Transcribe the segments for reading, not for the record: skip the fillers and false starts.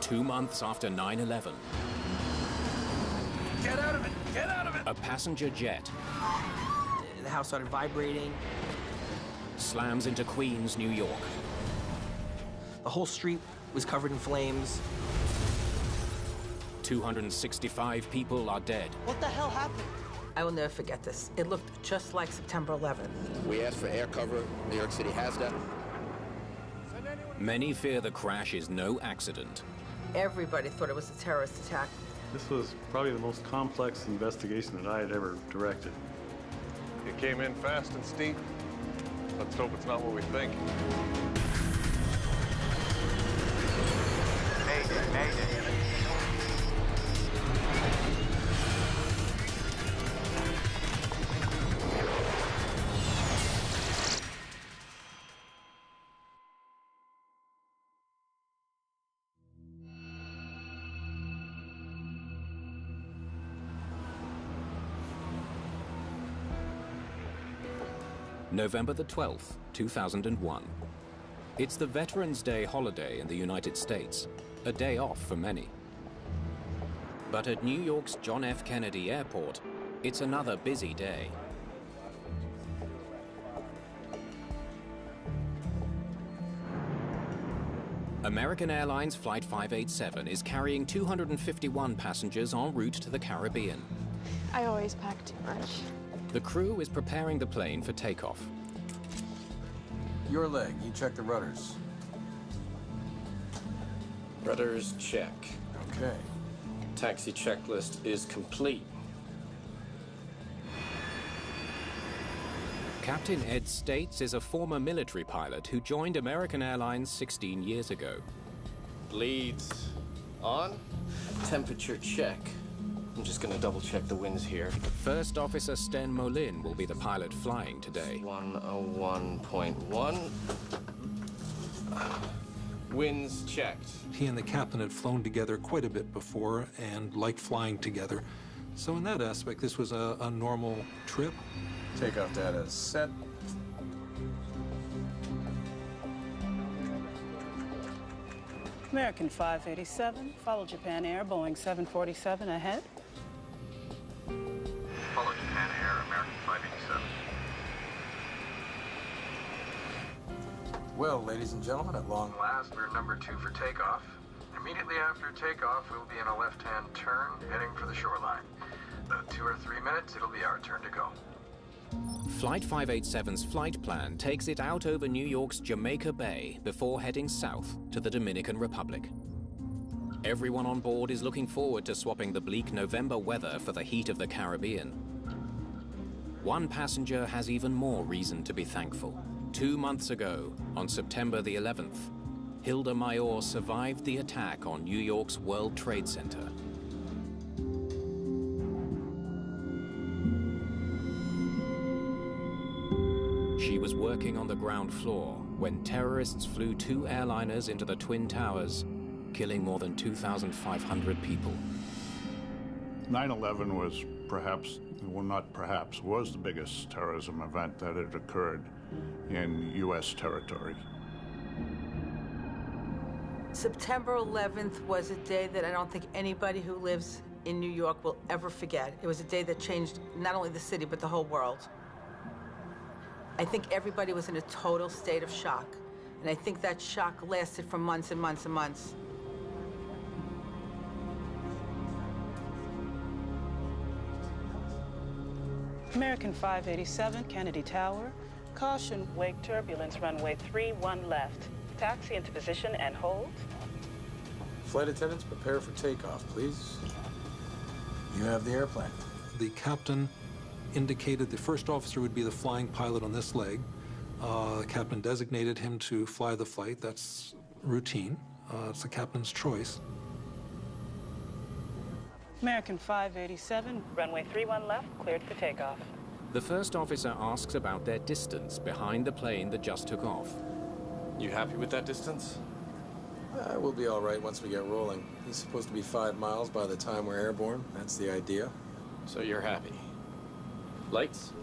2 months after 9/11. Get out of it! Get out of it! A passenger jet The house started vibrating. slams into Queens, New York. The whole street was covered in flames. 265 people are dead. What the hell happened? I will never forget this. It looked just like September 11th. We asked for air cover. New York City has that. Many fear the crash is no accident. Everybody thought it was a terrorist attack. This was probably the most complex investigation that I had ever directed. It came in fast and steep. Let's hope it's not what we think. Mayday, mayday. November the 12th, 2001. It's the Veterans Day holiday in the United States, a day off for many. But at New York's John F. Kennedy Airport, it's another busy day. American Airlines Flight 587 is carrying 251 passengers en route to the Caribbean. I always pack too much. The crew is preparing the plane for takeoff. Your leg, you check the rudders. Rudders check. Okay. Taxi checklist is complete. Captain Ed States is a former military pilot who joined American Airlines 16 years ago. Leads on. Temperature check. I'm just gonna double check the winds here. First Officer Sten Molin will be the pilot flying today. 101.1. Winds checked. He and the captain had flown together quite a bit before and liked flying together. So in that aspect, this was a normal trip. Takeoff data is set. American 587, follow Japan Air, Boeing 747 ahead. Follow Japan Air, American 587. Well, ladies and gentlemen, at long Last, we're number 2 for takeoff. Immediately after takeoff, we'll be in a left-hand turn, heading for the shoreline. About 2 or 3 minutes, it'll be our turn to go. Flight 587's flight plan takes it out over New York's Jamaica Bay before heading south to the Dominican Republic. Everyone on board is looking forward to swapping the bleak November weather for the heat of the Caribbean. One passenger has even more reason to be thankful. 2 months ago, on September the 11th, Hilda Mayor survived the attack on New York's World Trade Center. She was working on the ground floor when terrorists flew 2 airliners into the Twin Towers, killing more than 2,500 people. 9/11 was perhaps, well not perhaps, was the biggest terrorism event that had occurred in U.S. territory. September 11th was a day that I don't think anybody who lives in New York will ever forget. It was a day that changed not only the city, but the whole world. I think everybody was in a total state of shock. And I think that shock lasted for months and months and months. American 587, Kennedy Tower. Caution, wake turbulence, runway 31 left. Taxi into position and hold. flight attendants, prepare for takeoff, please. You have the airplane. The captain indicated the first officer would be the flying pilot on this leg. The captain designated him to fly the flight. That's routine. It's the captain's choice. American 587, runway 31 left, cleared for takeoff. The first officer asks about their distance behind the plane that just took off. You happy with that distance? We'll be all right once we get rolling. He's supposed to be 5 miles by the time we're airborne. That's the idea. So you're happy. Lights?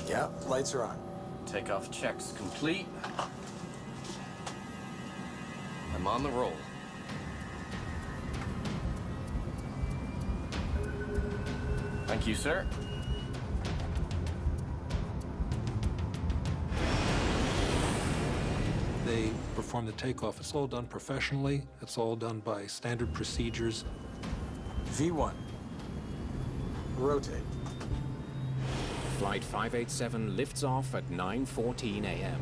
Yeah, lights are on. Takeoff checks complete. I'm on the roll. Thank you, sir. They perform the takeoff. It's all done professionally. It's all done by standard procedures. V1. Rotate. Flight 587 lifts off at 9:14 a.m.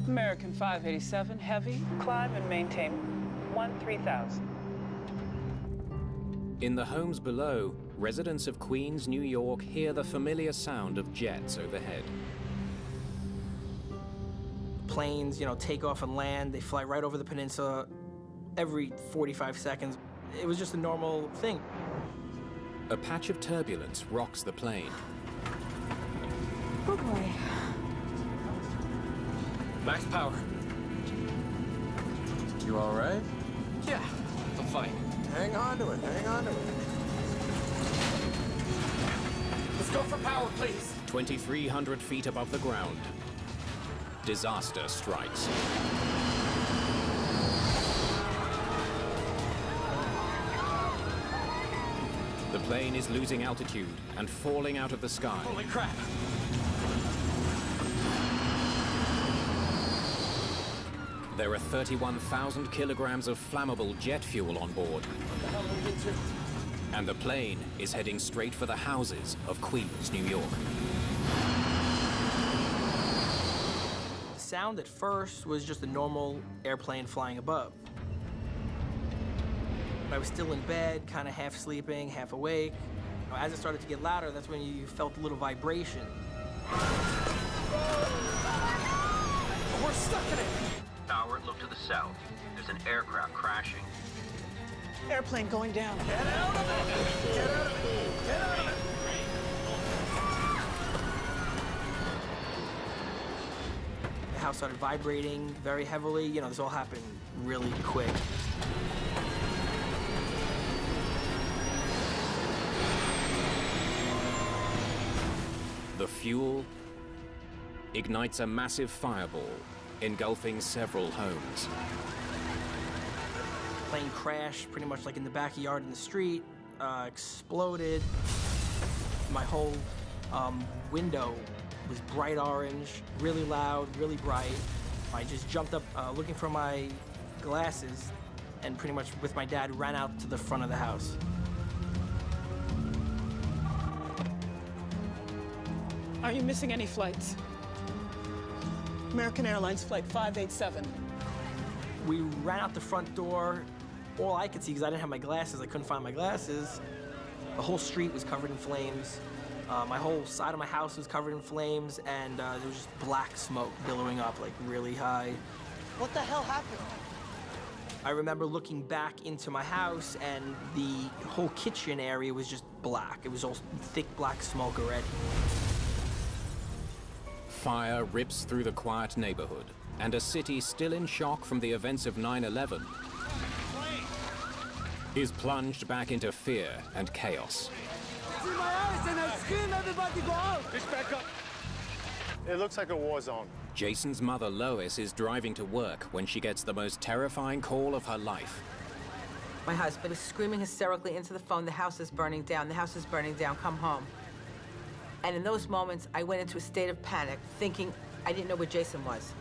American 587 Heavy, climb and maintain 13,000. In the homes below, residents of Queens, New York hear the familiar sound of jets overhead. Planes, take off and land. They fly right over the peninsula every 45 seconds. It was just a normal thing. A patch of turbulence rocks the plane. Oh boy. Max power. You all right? Yeah, I'm fine. Hang on to it, hang on to it. Let's go for power, please. 2,300 feet above the ground. Disaster strikes. The plane is losing altitude and falling out of the sky. Holy crap. There are 31,000 kilograms of flammable jet fuel on board. What the hell are we into? And the plane is heading straight for the houses of Queens, New York. The sound at first was just a normal airplane flying above. I was still in bed, kind of half sleeping, half awake. As it started to get louder, that's when you felt a little vibration. We're stuck in it. Tower, look to the south. There's an aircraft crashing. Airplane going down. Get out of it! Get out of it! Get out of it! The house started vibrating very heavily. This all happened really quick. The fuel ignites a massive fireball, engulfing several homes. Plane crashed pretty much like in the backyard in the street, exploded. My whole window was bright orange, really loud, really bright. I just jumped up looking for my glasses and pretty much with my dad ran out to the front of the house. Are you missing any flights? American Airlines Flight 587. We ran out the front door. All I could see, because I didn't have my glasses, I couldn't find my glasses. The whole street was covered in flames. My whole side of my house was covered in flames, and there was just black smoke billowing up, like really high. What the hell happened? I remember looking back into my house, and the whole kitchen area was just black. It was all thick black smoke already. Fire rips through the quiet neighborhood, and a city still in shock from the events of 9/11 is plunged back into fear and chaos. See my eyes and I scream, everybody go out! Fish back up. It looks like a war zone. Jason's mother, Lois, is driving to work when she gets the most terrifying call of her life. My husband was screaming hysterically into the phone, "The house is burning down, the house is burning down, come home." And in those moments, I went into a state of panic, thinking I didn't know where Jason was.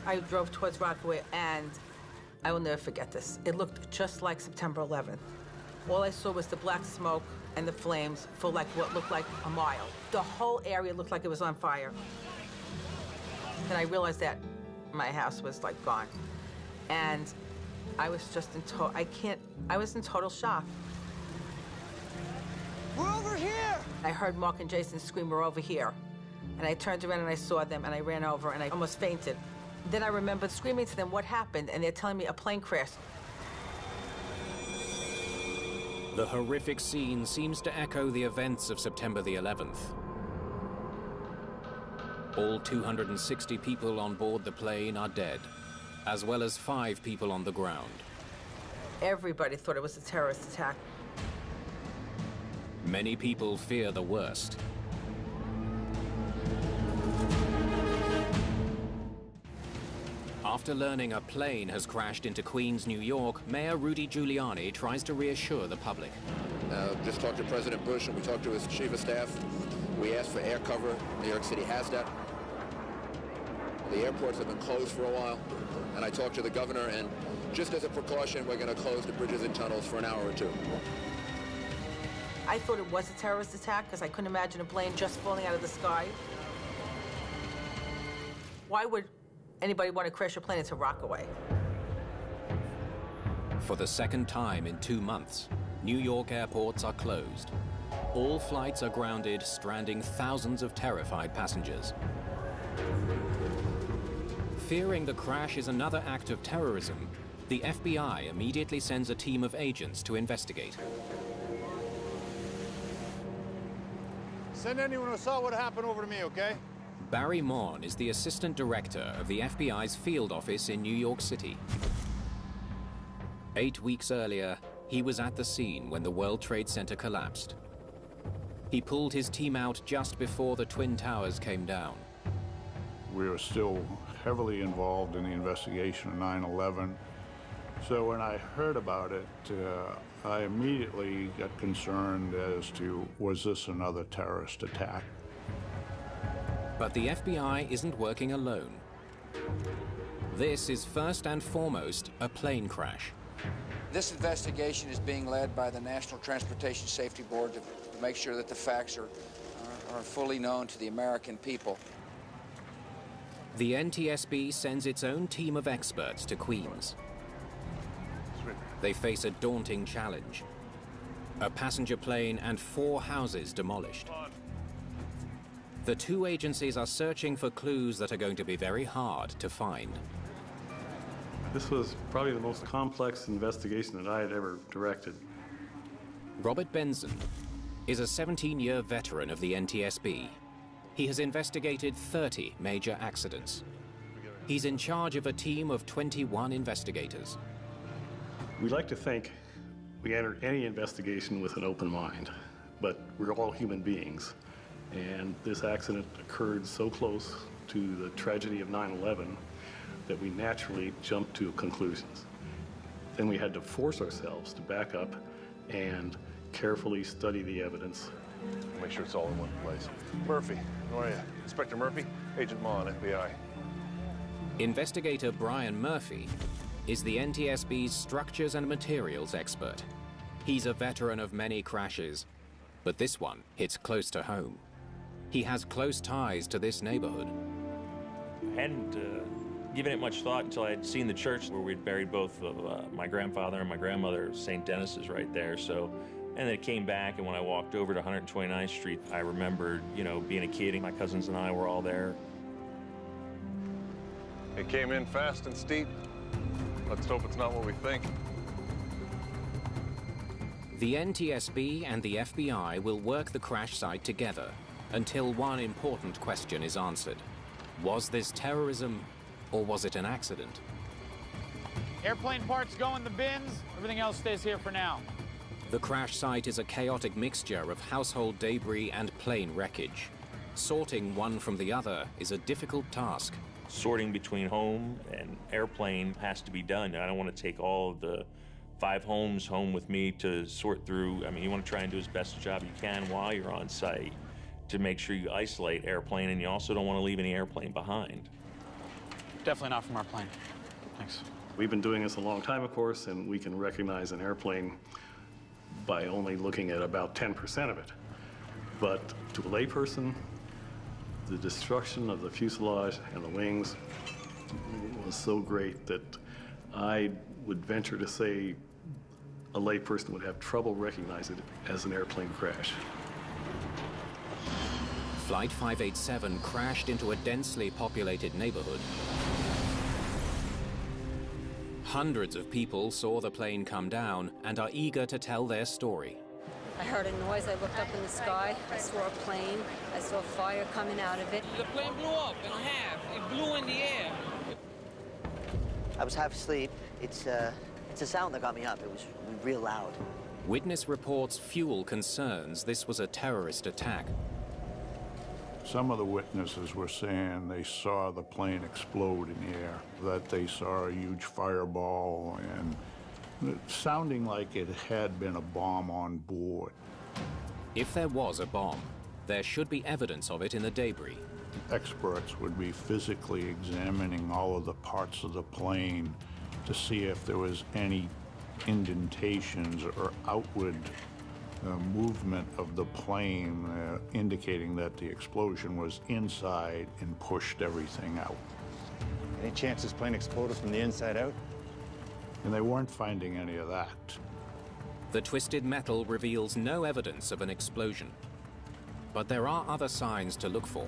I drove towards Rockaway, and I will never forget this. It looked just like September 11th. All I saw was the black smoke and the flames for like what looked like a mile. The whole area looked like it was on fire. And I realized that my house was like gone. And I was just I was in total shock. We're over here! I heard Mark and Jason scream, "We're over here." And I turned around and I saw them and I ran over and I almost fainted. Then I remembered screaming to them, "What happened?" And they're telling me a plane crashed. The horrific scene seems to echo the events of September the 11th. All 260 people on board the plane are dead, as well as 5 people on the ground. Everybody thought it was a terrorist attack. Many people fear the worst. After learning a plane has crashed into Queens, New York, Mayor Rudy Giuliani tries to reassure the public. Just talked to President Bush and we talked to his chief of staff. We asked for air cover. New York City has that. The airports have been closed for a while. And I talked to the governor, and just as a precaution, we're going to close the bridges and tunnels for an hour or two. I thought it was a terrorist attack because I couldn't imagine a plane just falling out of the sky. Why would anybody want to crash a plane into Rockaway? For the second time in 2 months, New York airports are closed. All flights are grounded, stranding thousands of terrified passengers. Fearing the crash is another act of terrorism, the FBI immediately sends a team of agents to investigate. Send anyone who saw what happened over to me, okay? Barry Morn is the assistant director of the FBI's field office in New York City. 8 weeks earlier, he was at the scene when the World Trade Center collapsed. He pulled his team out just before the Twin Towers came down. We were still heavily involved in the investigation of 9/11. So when I heard about it, I immediately got concerned as to, was this another terrorist attack? But the FBI isn't working alone. This is first and foremost a plane crash. This investigation is being led by the National Transportation Safety Board to make sure that the facts are fully known to the American people. The NTSB sends its own team of experts to Queens. They face a daunting challenge. A passenger plane and 4 houses demolished. The two agencies are searching for clues that are going to be very hard to find. This was probably the most complex investigation that I had ever directed. Robert Benson is a 17-year veteran of the NTSB. He has investigated 30 major accidents. He's in charge of a team of 21 investigators. We like to think we enter any investigation with an open mind, but we're all human beings. And this accident occurred so close to the tragedy of 9/11 that we naturally jumped to conclusions. Then we had to force ourselves to back up and carefully study the evidence. Make sure it's all in one place. Murphy, how are you? Inspector Murphy, Agent Mon, FBI. Investigator Brian Murphy is the NTSB's structures and materials expert. He's a veteran of many crashes, but this one hits close to home. He has close ties to this neighborhood. I hadn't given it much thought until I had seen the church where we'd buried both of my grandfather and my grandmother. St. Dennis is right there. So, and then it came back, and when I walked over to 129th Street, I remembered, being a kid, and my cousins and I were all there. It came in fast and steep. Let's hope it's not what we think. The NTSB and the FBI will work the crash site together until one important question is answered. Was this terrorism, or was it an accident? Airplane parts go in the bins. Everything else stays here for now. The crash site is a chaotic mixture of household debris and plane wreckage. Sorting one from the other is a difficult task. Sorting between home and airplane has to be done. I don't want to take all of the 5 homes home with me to sort through. I mean, you want to try and do as best a job you can while you're on site to make sure you isolate airplane, and you also don't want to leave any airplane behind. Definitely not from our plane. Thanks. We've been doing this a long time, of course, and we can recognize an airplane by only looking at about 10% of it. But to a layperson, the destruction of the fuselage and the wings was so great that I would venture to say a layperson would have trouble recognizing it as an airplane crash. Flight 587 crashed into a densely populated neighborhood. Hundreds of people saw the plane come down and are eager to tell their story. I heard a noise. I looked up in the sky. I saw a plane. I saw fire coming out of it. The plane blew up in half. It blew in the air. I was half asleep. It's a sound that got me up. It was real loud. Witness reports fuel concerns this was a terrorist attack. Some of the witnesses were saying they saw the plane explode in the air, that they saw a huge fireball, and sounding like it had been a bomb on board. If there was a bomb, there should be evidence of it in the debris. Experts would be physically examining all of the parts of the plane to see if there was any indentations or outward movement of the plane indicating that the explosion was inside and pushed everything out. Any chance this plane exploded from the inside out? And they weren't finding any of that. The twisted metal reveals no evidence of an explosion. But there are other signs to look for.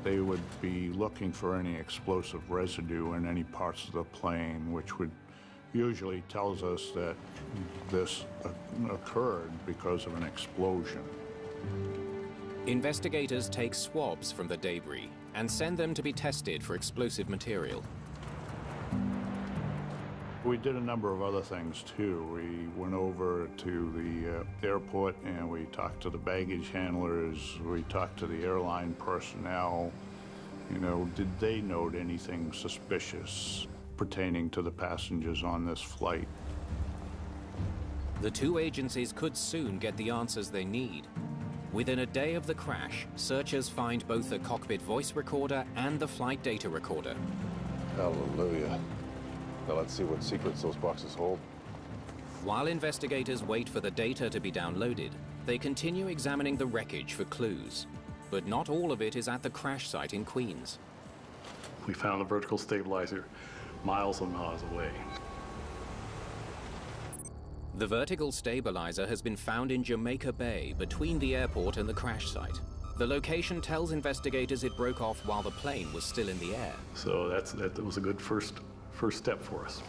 They would be looking for any explosive residue in any parts of the plane, which would usually tells us that this occurred because of an explosion. Investigators take swabs from the debris and send them to be tested for explosive material. We did a number of other things too. We went over to the airport and we talked to the baggage handlers, we talked to the airline personnel. You know, did they note anything suspicious pertaining to the passengers on this flight? The two agencies could soon get the answers they need. Within a day of the crash, searchers find both the cockpit voice recorder and the flight data recorder. Hallelujah. Now let's see what secrets those boxes hold. While investigators wait for the data to be downloaded, they continue examining the wreckage for clues. But not all of it is at the crash site in Queens. We found the vertical stabilizer miles and miles away. The vertical stabilizer has been found in Jamaica Bay, between the airport and the crash site. The location tells investigators it broke off while the plane was still in the air. So that was a good first step for us.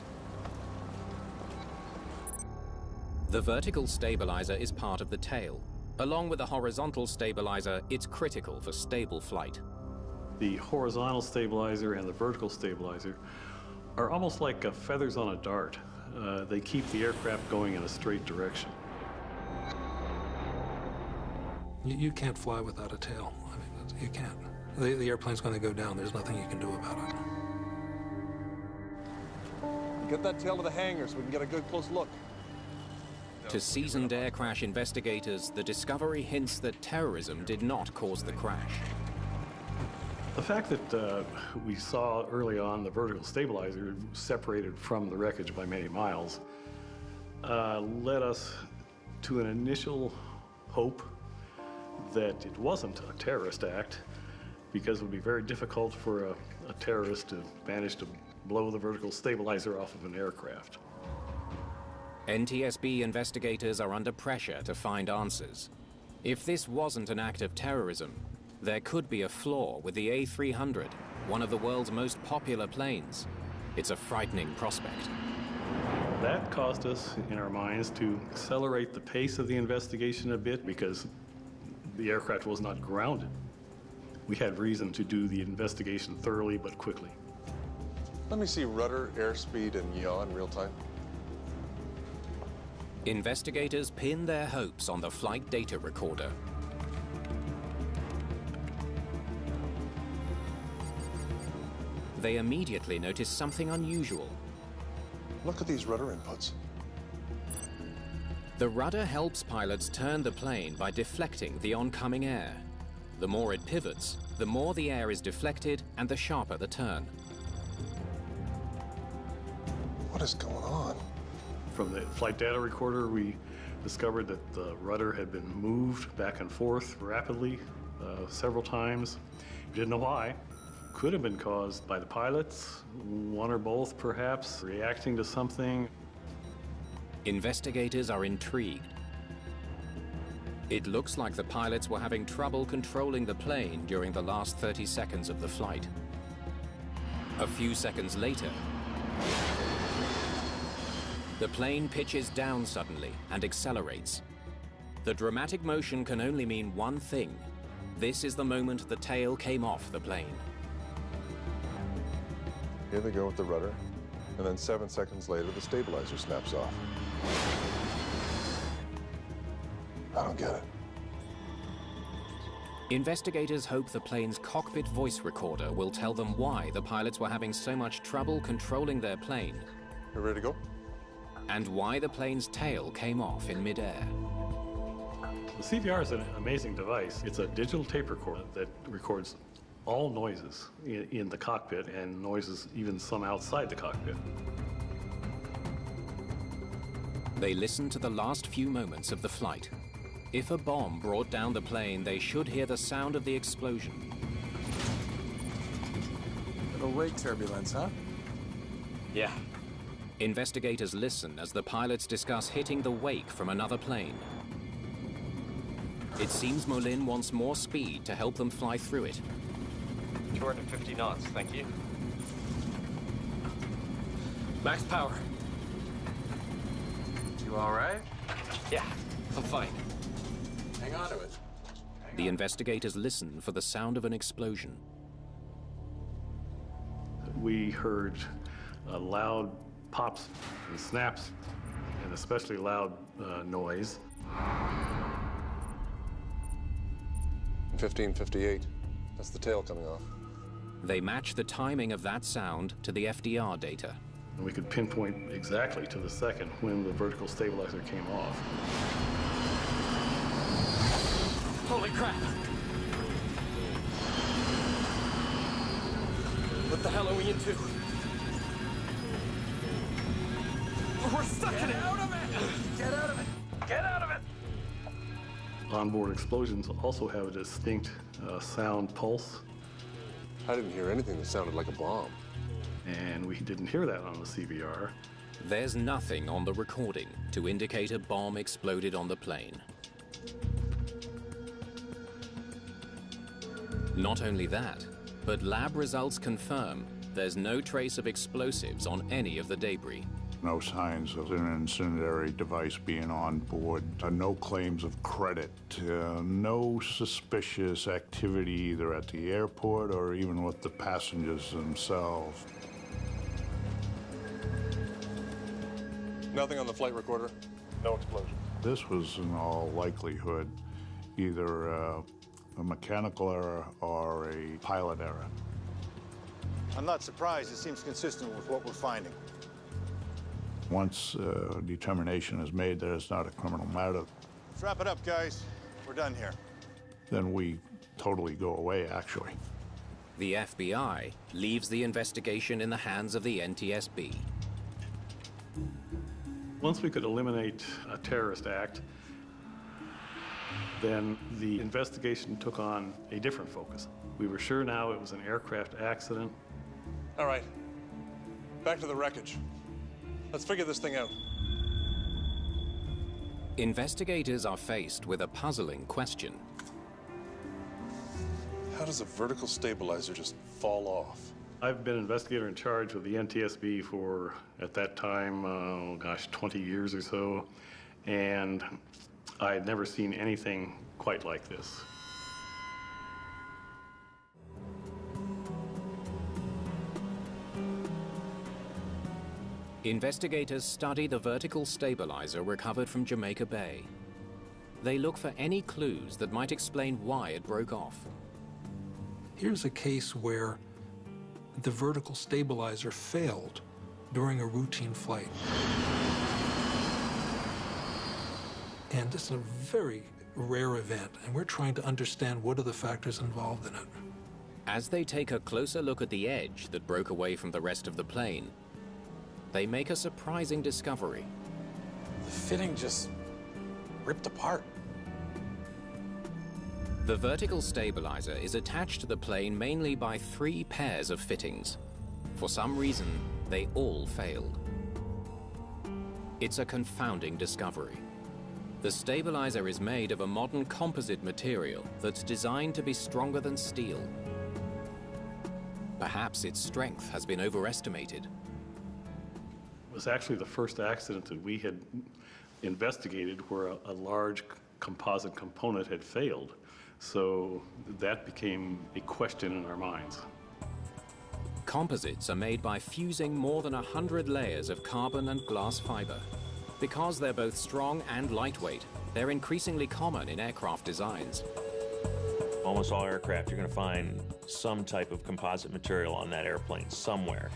The vertical stabilizer is part of the tail. Along with the horizontal stabilizer, it's critical for stable flight. The horizontal stabilizer and the vertical stabilizer are almost like feathers on a dart. They keep the aircraft going in a straight direction. You can't fly without a tail. I mean, you can't. The airplane's going to go down. There's nothing you can do about it. Get that tail to the hangar so we can get a good close look. To seasoned air crash investigators, the discovery hints that terrorism did not cause the crash. The fact that we saw early on the vertical stabilizer separated from the wreckage by many miles led us to an initial hope that it wasn't a terrorist act, because it would be very difficult for a terrorist to manage to blow the vertical stabilizer off of an aircraft. NTSB investigators are under pressure to find answers. If this wasn't an act of terrorism, there could be a flaw with the A300, one of the world's most popular planes. It's a frightening prospect. That caused us, in our minds, to accelerate the pace of the investigation a bit because the aircraft was not grounded. We had reason to do the investigation thoroughly but quickly. Let me see rudder, airspeed, and yaw in real time. Investigators pin their hopes on the flight data recorder. They immediately notice something unusual. Look at these rudder inputs. The rudder helps pilots turn the plane by deflecting the oncoming air. The more it pivots, the more the air is deflected and the sharper the turn. What is going on? From the flight data recorder, we discovered that the rudder had been moved back and forth rapidly several times. We didn't know why. Could have been caused by the pilots, one or both perhaps, reacting to something. Investigators are intrigued. It looks like the pilots were having trouble controlling the plane during the last 30 seconds of the flight. A few seconds later, the plane pitches down suddenly and accelerates. The dramatic motion can only mean one thing. This is the moment the tail came off the plane. Here they go with the rudder, and then 7 seconds later, the stabilizer snaps off. I don't get it. Investigators hope the plane's cockpit voice recorder will tell them why the pilots were having so much trouble controlling their plane. You ready to go? And why the plane's tail came off in midair. The CVR is an amazing device. It's a digital tape recorder that records all noises in the cockpit and noises even some outside the cockpit. They listen to the last few moments of the flight. If a bomb brought down the plane, they should hear the sound of the explosion. Little wake turbulence, huh? Yeah. Investigators listen as the pilots discuss hitting the wake from another plane. It seems Molin wants more speed to help them fly through it. 250 knots, thank you. Max power. You all right? Yeah, I'm fine. Hang on to it. The investigators listen for the sound of an explosion. We heard loud pops and snaps, and especially loud noise. 1558. That's the tail coming off. They match the timing of that sound to the FDR data. And we could pinpoint exactly to the second when the vertical stabilizer came off. Holy crap! What the hell are we into? We're stuck in it! Get out of it! Get out of it! Get out of it! Onboard explosions also have a distinct sound pulse. I didn't hear anything that sounded like a bomb. And we didn't hear that on the CVR. There's nothing on the recording to indicate a bomb exploded on the plane. Not only that, but lab results confirm there's no trace of explosives on any of the debris. No signs of an incendiary device being on board. No claims of credit. No suspicious activity either at the airport or even with the passengers themselves. Nothing on the flight recorder. No explosion. This was in all likelihood either a mechanical error or a pilot error. I'm not surprised. It seems consistent with what we're finding. Once determination is made that it's not a criminal matter, Let's wrap it up, guys. We're done here. then we totally go away, actually. The FBI leaves the investigation in the hands of the NTSB. Once we could eliminate a terrorist act, then the investigation took on a different focus. We were sure now it was an aircraft accident. All right. Back to the wreckage. Let's figure this thing out. Investigators are faced with a puzzling question. How does a vertical stabilizer just fall off? I've been investigator in charge of the NTSB for, at that time, 20 years or so, and I had never seen anything quite like this. Investigators study the vertical stabilizer recovered from Jamaica Bay. They look for any clues that might explain why it broke off. Here's a case where the vertical stabilizer failed during a routine flight. And this is a very rare event, and we're trying to understand what are the factors involved in it. As they take a closer look at the edge that broke away from the rest of the plane, they make a surprising discovery. The fitting just ripped apart. The vertical stabilizer is attached to the plane mainly by 3 pairs of fittings. For some reason, they all failed. It's a confounding discovery. The stabilizer is made of a modern composite material that's designed to be stronger than steel. Perhaps its strength has been overestimated. It was actually the first accident that we had investigated where a large composite component had failed. So that became a question in our minds. Composites are made by fusing more than 100 layers of carbon and glass fiber. Because they're both strong and lightweight, they're increasingly common in aircraft designs. Almost all aircraft, you're going to find some type of composite material on that airplane somewhere.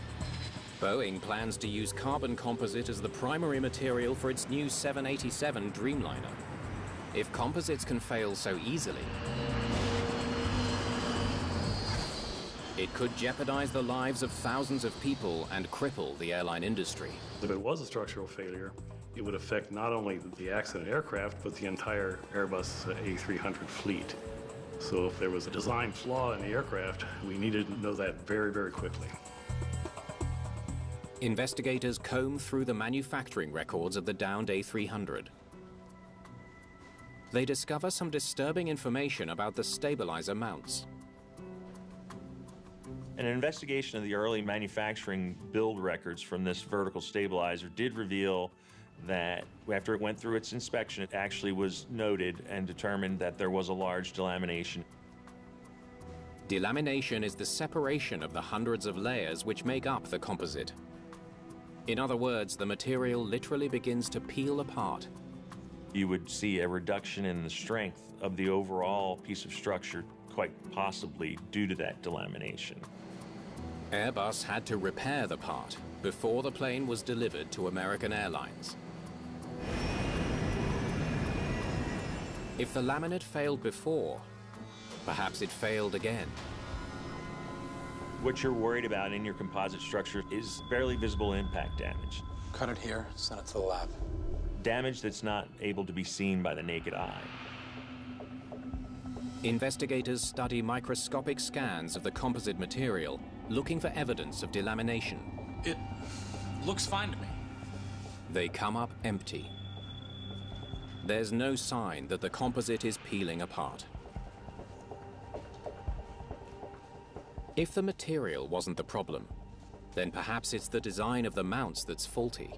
Boeing plans to use carbon composite as the primary material for its new 787 Dreamliner. If composites can fail so easily, it could jeopardize the lives of thousands of people and cripple the airline industry. If it was a structural failure, it would affect not only the accident aircraft, but the entire Airbus A300 fleet. So if there was a design flaw in the aircraft, we needed to know that very, very quickly. Investigators comb through the manufacturing records of the downed A300. They discover some disturbing information about the stabilizer mounts. An investigation of the early manufacturing build records from this vertical stabilizer did reveal that after it went through its inspection, it actually was noted and determined that there was a large delamination. Delamination is the separation of the hundreds of layers which make up the composite. In other words, the material literally begins to peel apart. You would see a reduction in the strength of the overall piece of structure, quite possibly due to that delamination. Airbus had to repair the part before the plane was delivered to American Airlines. If the laminate failed before, perhaps it failed again. What you're worried about in your composite structure is barely visible impact damage. Cut it here, send it to the lab. Damage that's not able to be seen by the naked eye. Investigators study microscopic scans of the composite material, looking for evidence of delamination. It looks fine to me. They come up empty. There's no sign that the composite is peeling apart. If the material wasn't the problem, then perhaps it's the design of the mounts that's faulty.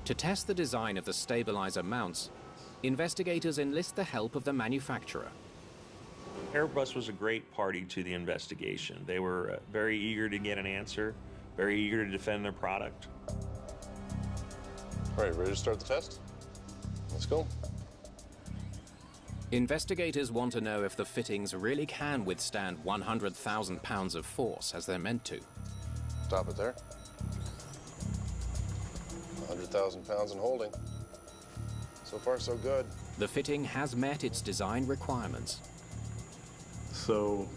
To test the design of the stabilizer mounts, investigators enlist the help of the manufacturer. Airbus was a great party to the investigation. They were very eager to get an answer, very eager to defend their product. All right, ready to start the test? Let's go. Investigators want to know if the fittings really can withstand 100,000 pounds of force as they're meant to. Stop it there. 100,000 pounds in holding. So far, so good. The fitting has met its design requirements. So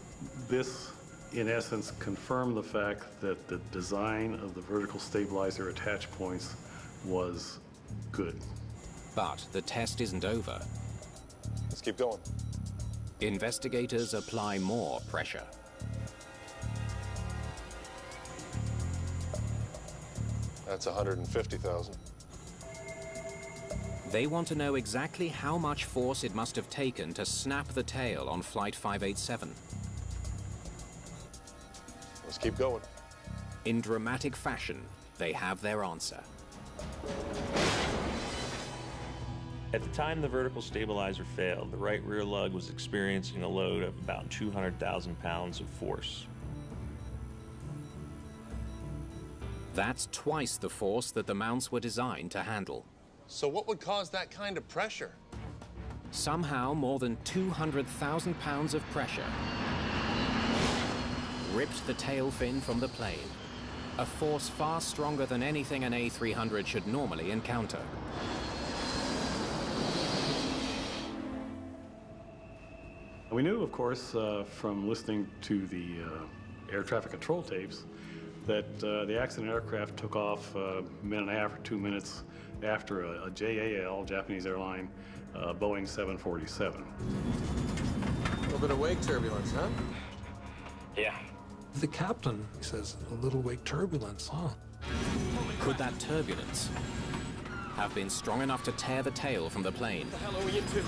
this, in essence, confirmed the fact that the design of the vertical stabilizer attach points was good. But the test isn't over. Let's keep going. Investigators apply more pressure. That's 150,000. They want to know exactly how much force it must have taken to snap the tail on Flight 587. Let's keep going. In dramatic fashion, they have their answer. At the time the vertical stabilizer failed, the right rear lug was experiencing a load of about 200,000 pounds of force. That's twice the force that the mounts were designed to handle. So what would cause that kind of pressure? Somehow, more than 200,000 pounds of pressure ripped the tail fin from the plane, a force far stronger than anything an A300 should normally encounter. We knew, of course, from listening to the air traffic control tapes that the accident aircraft took off a minute and a half or 2 minutes after a JAL, Japanese airline, Boeing 747. A little bit of wake turbulence, huh? Yeah. The captain says, a little wake turbulence, huh? Could that turbulence have been strong enough to tear the tail from the plane? What the hell are we into?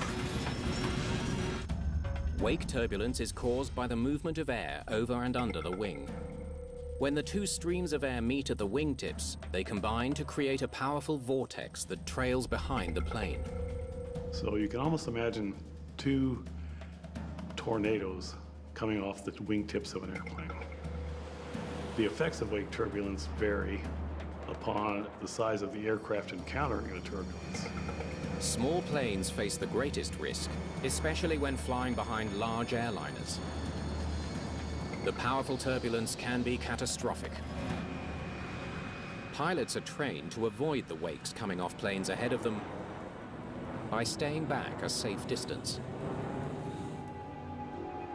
Wake turbulence is caused by the movement of air over and under the wing. When the two streams of air meet at the wingtips, they combine to create a powerful vortex that trails behind the plane. So you can almost imagine two tornadoes coming off the wingtips of an airplane. The effects of wake turbulence vary upon the size of the aircraft encountering the turbulence. Small planes face the greatest risk, especially when flying behind large airliners. The powerful turbulence can be catastrophic. Pilots are trained to avoid the wakes coming off planes ahead of them by staying back a safe distance.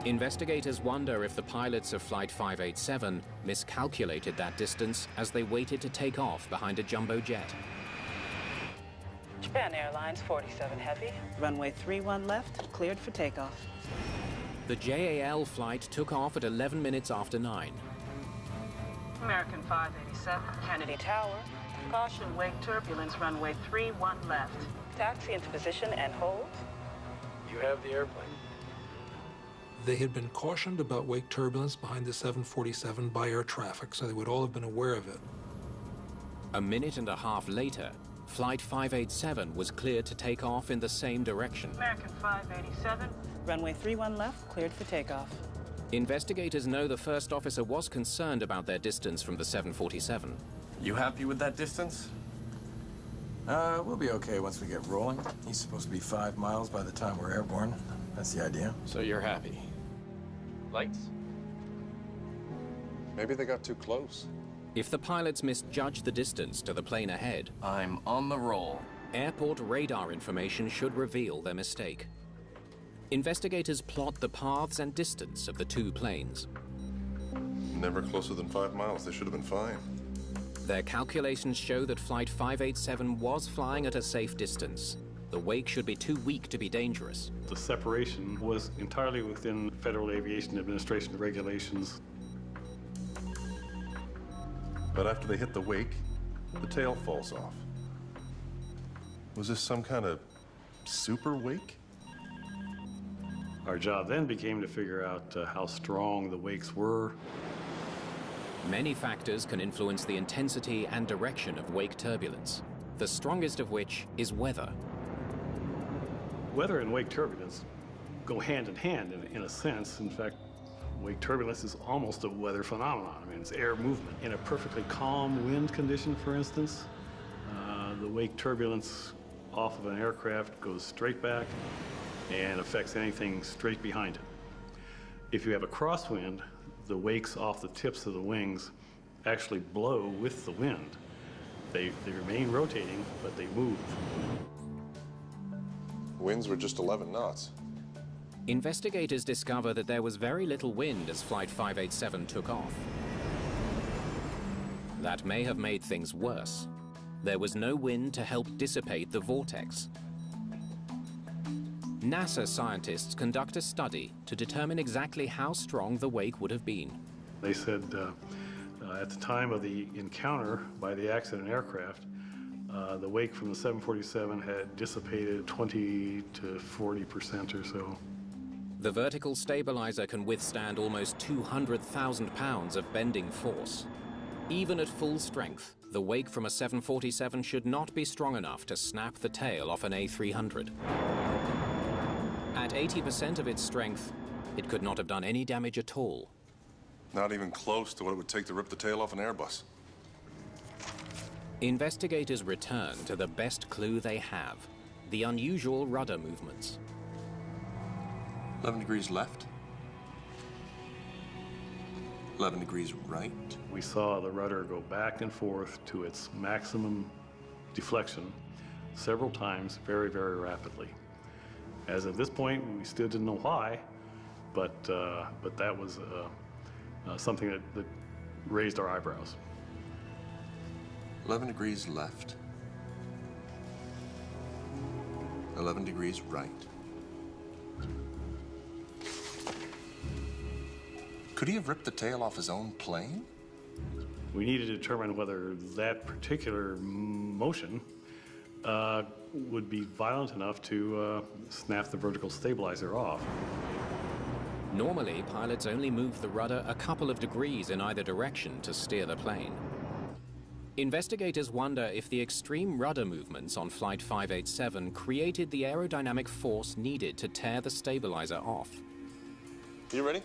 Investigators wonder if the pilots of Flight 587 miscalculated that distance as they waited to take off behind a jumbo jet. Japan Airlines 47 Heavy, runway 31 left, cleared for takeoff. The JAL flight took off at 11 minutes after 9. American 587, Kennedy Tower. Caution, wake turbulence, runway 31 left. Taxi into position and hold. You have the airplane. They had been cautioned about wake turbulence behind the 747 by air traffic, so they would all have been aware of it. A minute and a half later, Flight 587 was cleared to take off in the same direction. American 587, runway 31 left, cleared for takeoff. Investigators know the first officer was concerned about their distance from the 747. You happy with that distance? We'll be okay once we get rolling. He's supposed to be 5 miles by the time we're airborne. That's the idea. So you're happy? Lights? Maybe they got too close. If the pilots misjudged the distance to the plane ahead, I'm on the roll. Airport radar information should reveal their mistake. Investigators plot the paths and distance of the two planes. Never closer than 5 miles. They should have been fine. Their calculations show that Flight 587 was flying at a safe distance. The wake should be too weak to be dangerous. The separation was entirely within Federal Aviation Administration regulations. But after they hit the wake, the tail falls off. Was this some kind of super wake? Our job then became to figure out how strong the wakes were. Many factors can influence the intensity and direction of wake turbulence, the strongest of which is weather. Weather and wake turbulence go hand in hand in a sense. In fact, wake turbulence is almost a weather phenomenon. I mean, it's air movement. In a perfectly calm wind condition, for instance, the wake turbulence off of an aircraft goes straight back and affects anything straight behind it. If you have a crosswind, the wakes off the tips of the wings actually blow with the wind. They remain rotating, but they move. Winds were just 11 knots. Investigators discover that there was very little wind as Flight 587 took off. That may have made things worse. There was no wind to help dissipate the vortex. NASA scientists conduct a study to determine exactly how strong the wake would have been. They said at the time of the encounter by the accident aircraft, the wake from the 747 had dissipated 20 to 40% or so. The vertical stabilizer can withstand almost 200,000 pounds of bending force. Even at full strength, the wake from a 747 should not be strong enough to snap the tail off an A300. At 80% of its strength, it could not have done any damage at all. Not even close to what it would take to rip the tail off an Airbus. Investigators return to the best clue they have, the unusual rudder movements. 11 degrees left. 11 degrees right. We saw the rudder go back and forth to its maximum deflection several times very, very rapidly. As of this point, we still didn't know why, but that was something that raised our eyebrows. 11 degrees left. 11 degrees right. Could he have ripped the tail off his own plane? We need to determine whether that particular motion would be violent enough to snap the vertical stabilizer off. Normally, pilots only move the rudder a couple of degrees in either direction to steer the plane. Investigators wonder if the extreme rudder movements on Flight 587 created the aerodynamic force needed to tear the stabilizer off. You ready?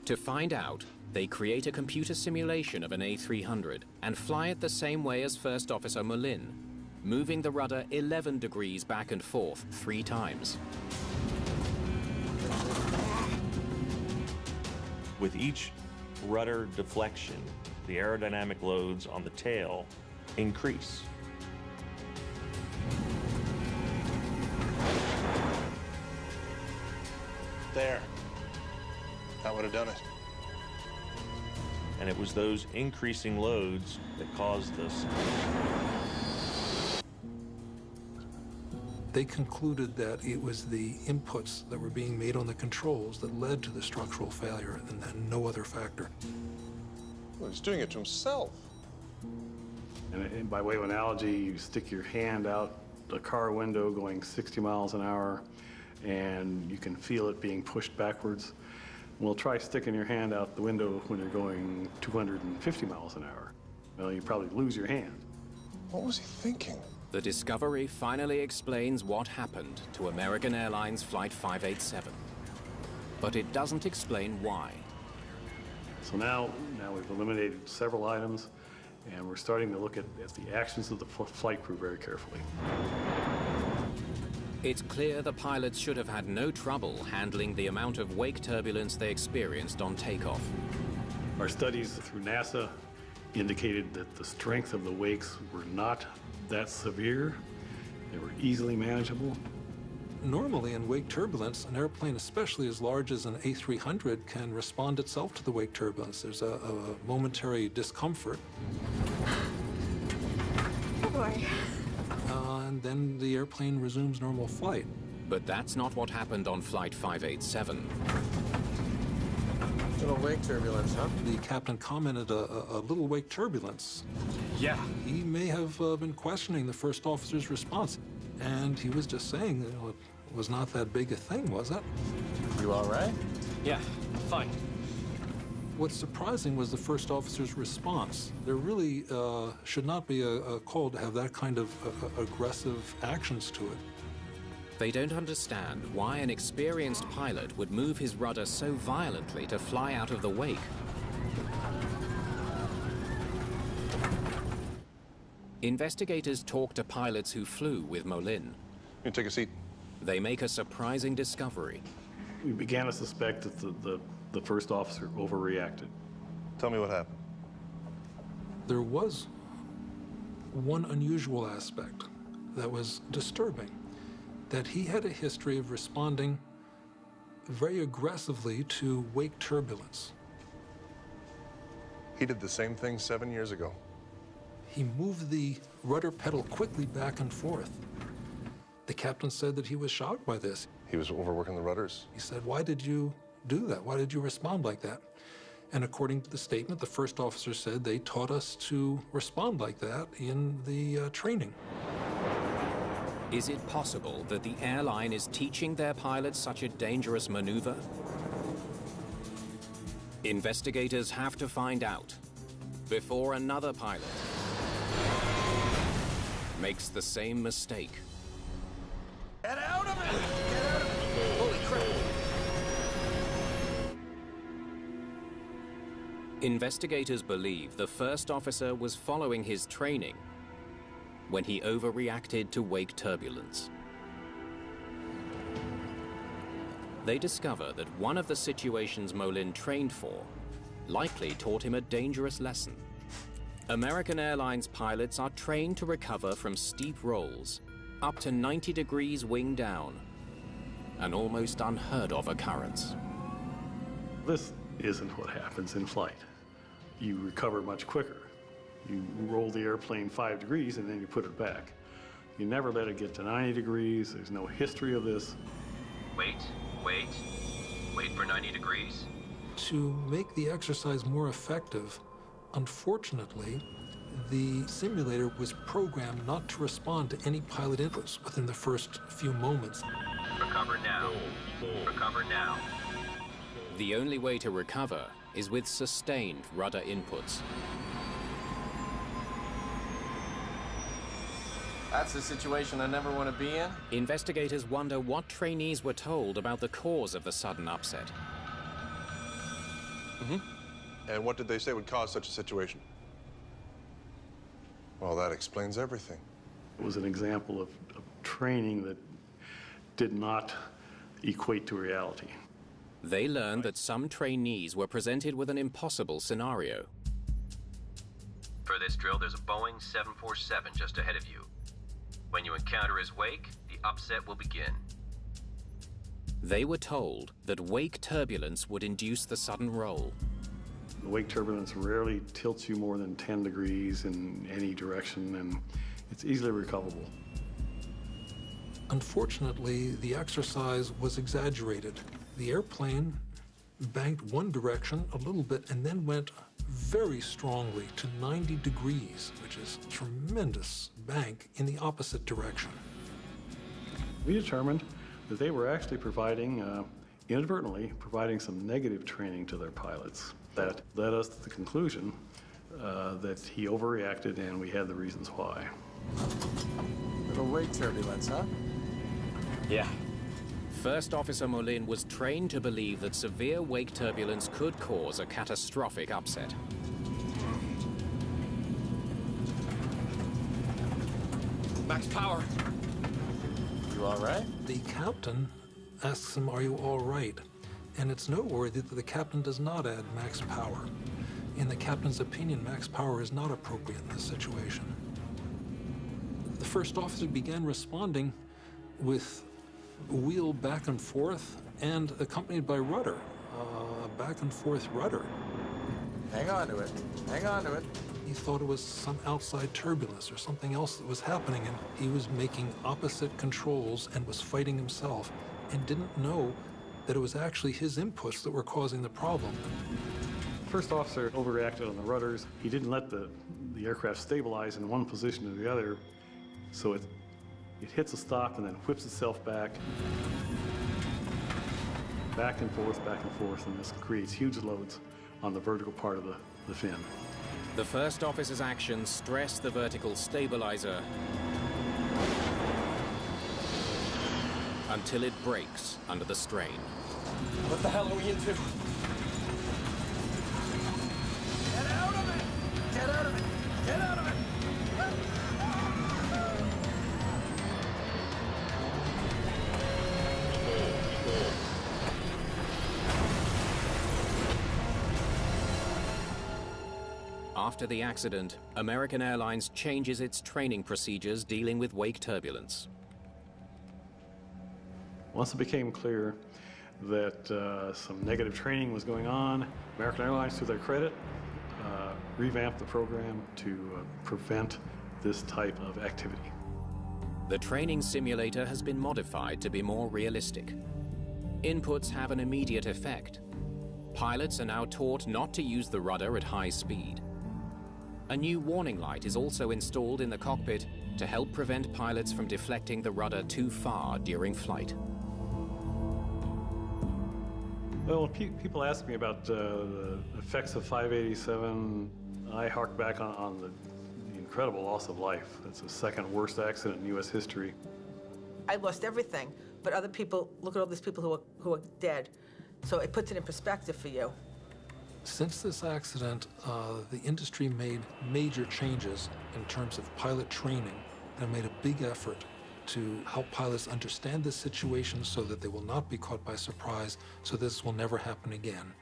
To find out, they create a computer simulation of an A300 and fly it the same way as First Officer Mullin. moving the rudder 11 degrees back and forth 3 times. With each rudder deflection, the aerodynamic loads on the tail increase. There. That would have done it. And it was those increasing loads that caused this. They concluded that it was the inputs that were being made on the controls that led to the structural failure, and then no other factor. Well, he's doing it to himself. And by way of analogy, you stick your hand out a car window going 60 miles an hour, and you can feel it being pushed backwards. Well, try sticking your hand out the window when you're going 250 miles an hour. Well, you probably lose your hand. What was he thinking? The discovery finally explains what happened to American Airlines Flight 587. But it doesn't explain why. So now we've eliminated several items, and we're starting to look at the actions of the flight crew very carefully. It's clear the pilots should have had no trouble handling the amount of wake turbulence they experienced on takeoff. Our studies through NASA indicated that the strength of the wakes were not that severe. They were easily manageable. Normally in wake turbulence, an airplane, especially as large as an A300, can respond itself to the wake turbulence. There's a momentary discomfort. Oh boy. And then the airplane resumes normal flight. But that's not what happened on Flight 587. Little wake turbulence, huh? The captain commented a little wake turbulence. Yeah. He may have been questioning the first officer's response. And he was just saying, you know, it was not that big a thing, was it? You all right? Yeah, fine. What's surprising was the first officer's response. There really should not be a call to have that kind of aggressive actions to it. They don't understand why an experienced pilot would move his rudder so violently to fly out of the wake. Investigators talk to pilots who flew with Molin. You take a seat. They make a surprising discovery. We began to suspect that the first officer overreacted. Tell me what happened. There was one unusual aspect that was disturbing, that he had a history of responding very aggressively to wake turbulence. He did the same thing 7 years ago. He moved the rudder pedal quickly back and forth. The captain said that he was shocked by this. He was overworking the rudders. He said, "Why did you do that? Why did you respond like that?" And according to the statement, the first officer said they taught us to respond like that in the training. Is it possible that the airline is teaching their pilots such a dangerous maneuver? Investigators have to find out before another pilot makes the same mistake. Get out of it! Get out of it! Holy crap! Investigators believe the first officer was following his training when he overreacted to wake turbulence. They discover that one of the situations Molin trained for likely taught him a dangerous lesson. American Airlines pilots are trained to recover from steep rolls, up to 90 degrees wing down, an almost unheard of occurrence. This isn't what happens in flight. You recover much quicker. You roll the airplane 5 degrees and then you put it back. You never let it get to 90 degrees. There's no history of this. Wait for 90 degrees. To make the exercise more effective, unfortunately, the simulator was programmed not to respond to any pilot inputs within the first few moments. Recover now. Recover now. The only way to recover is with sustained rudder inputs. That's a situation I never want to be in. Investigators wonder what trainees were told about the cause of the sudden upset. And what did they say would cause such a situation? Well, that explains everything. It was an example of training that did not equate to reality. They learned that some trainees were presented with an impossible scenario. For this drill, there's a Boeing 747 just ahead of you. When you encounter his wake, the upset will begin. They were told that wake turbulence would induce the sudden roll. The wake turbulence rarely tilts you more than 10 degrees in any direction, and it's easily recoverable. Unfortunately, the exercise was exaggerated. The airplane banked one direction a little bit and then went very strongly to 90 degrees, which is a tremendous bank in the opposite direction. We determined that they were actually providing, inadvertently, providing some negative training to their pilots. That led us to the conclusion that he overreacted, and we had the reasons why. Little wake turbulence, huh? Yeah. First Officer Molin was trained to believe that severe wake turbulence could cause a catastrophic upset. Max power. You all right? The captain asks him, "Are you all right?" And it's noteworthy that the captain does not add max power. In the captain's opinion, max power is not appropriate in this situation. The first officer began responding with wheel back and forth and accompanied by rudder, back and forth rudder. Hang on to it. Hang on to it. He thought it was some outside turbulence or something else that was happening, and he was making opposite controls and was fighting himself and didn't know that it was actually his inputs that were causing the problem. First officer overreacted on the rudders. He didn't let the aircraft stabilize in one position or the other, so it hits a stop and then whips itself back and forth, and this creates huge loads on the vertical part of the fin. The first officer's actions stressed the vertical stabilizer until it breaks under the strain. What the hell are we into? Get out of it! Get out of it! Get out of it! After the accident, American Airlines changes its training procedures dealing with wake turbulence. Once it became clear that some negative training was going on, American Airlines, to their credit, revamped the program to prevent this type of activity. The training simulator has been modified to be more realistic. Inputs have an immediate effect. Pilots are now taught not to use the rudder at high speed. A new warning light is also installed in the cockpit to help prevent pilots from deflecting the rudder too far during flight. Well, when people ask me about the effects of 587, I hark back on the incredible loss of life. It's the second worst accident in U.S. history. I lost everything, but other people, look at all these people who are dead. So it puts it in perspective for you. Since this accident, the industry made major changes in terms of pilot training and made a big effort to help pilots understand this situation so that they will not be caught by surprise, so this will never happen again.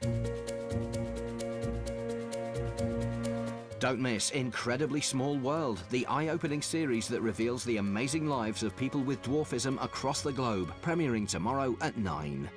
Don't miss Incredibly Small World, the eye-opening series that reveals the amazing lives of people with dwarfism across the globe, premiering tomorrow at 9.